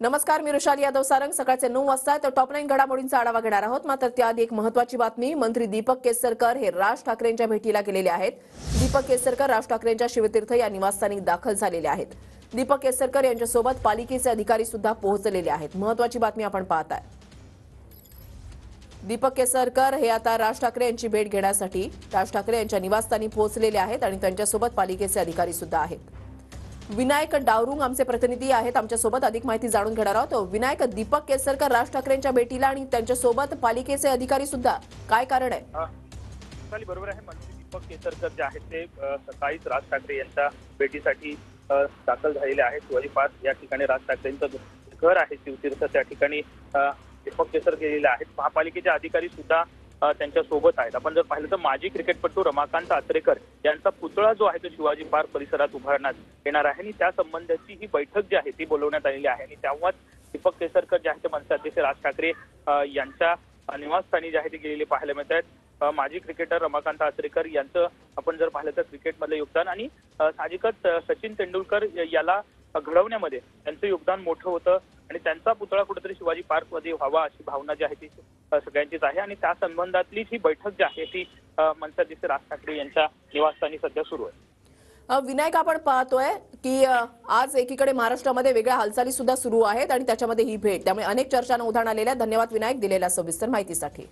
नमस्कार, मी रुशाली यादव सारंग. सकाळचे 9 वाजता तर टॉप 9 घडामोडींचा आढावा घेणार आहोत. मात्र त्याआधी एक महत्त्वाची बातमी. मंत्री दीपक केसरकर हे राज ठाकरेंच्या भेटीला गेलेले आहेत. दीपक केसरकर राज ठाकरेंच्या शिवतीर्थ या निवासस्थानी दाखल झालेले आहेत. दीपक केसरकर यांच्यासोबत पालिकेचे अधिकारी सुद्धा पोहोचलेले आहेत. महत्त्वाची बातमी आपण पाहताय. दीपक केसरकर हे आता राज ठाकरे यांची भेट घेण्यासाठी राज ठाकरे यांच्या निवासस्थानी पोहोचलेले आहेत आणि त्यांच्यासोबत पालिकेचे अधिकारी सुद्धा आहेत. विनायक डावरुंग आमचे प्रतिनिधी आहेत, आमच्यासोबत अधिक माहिती जाणून घेणार आहोत. विनायक, दीपक केसरकर राज ठाकरेंच्या भेटीला आणि त्यांच्यासोबत पालिकेचे अधिकारी सुद्धा, काय कारण आहे? बरोबर आहे. मंत्री दीपक केसरकर जे आहेत ते सकाळीच राज ठाकरे यांच्या भेटीसाठी दाखल झालेले आहेत. शिवाजी पार्क या ठिकाणी राज ठाकरेंचं घर आहे शिवतीर्थ, त्या ठिकाणी दीपक केसरकर गेलेले आहेत. महापालिकेचे अधिकारी सुद्धा त्यांच्या सोबत आहेत. आपण जर पाहिलं तर माजी क्रिकेटपटू रमाकांत आचरेकर यांचा पुतळा जो आहे तो शिवाजी पार्क परिसरात उभारण्यात येणार आहे आणि त्या संबंधाची ही बैठक जी आहे ती बोलवण्यात आलेली आहे. आणि तेव्हाच दीपक केसरकर जे आहे ते मनसे अध्यक्ष राज ठाकरे यांच्या निवासस्थानी जे आहे ते गेलेले पाहायला मिळत आहेत. माजी क्रिकेटर रमाकांत आचरेकर यांचं आपण जर पाहिलं तर क्रिकेटमधलं योगदान आणि साहजिकच सचिन तेंडुलकर याला घडवण्यामध्ये त्यांचं योगदान मोठं होतं आणि त्यांचा पुतळा कुठेतरी शिवाजी पार्क मध्ये व्हावा अशी भावना जी आहे ती सगळ्यांचीच आहे. आणि त्या संबंधातली ही बैठक जी आहे ती मनसे अध्यक्ष राज ठाकरे यांच्या निवासस्थानी सध्या सुरू आहे. विनायक, आपण पाहतोय की आज एकीकडे महाराष्ट्रामध्ये वेगळ्या हालचाली सुद्धा सुरू आहेत आणि त्याच्यामध्ये ही भेट, त्यामुळे अनेक चर्चांना उधाण आलेल्या. धन्यवाद विनायक दिलेल्या सविस्तर माहितीसाठी.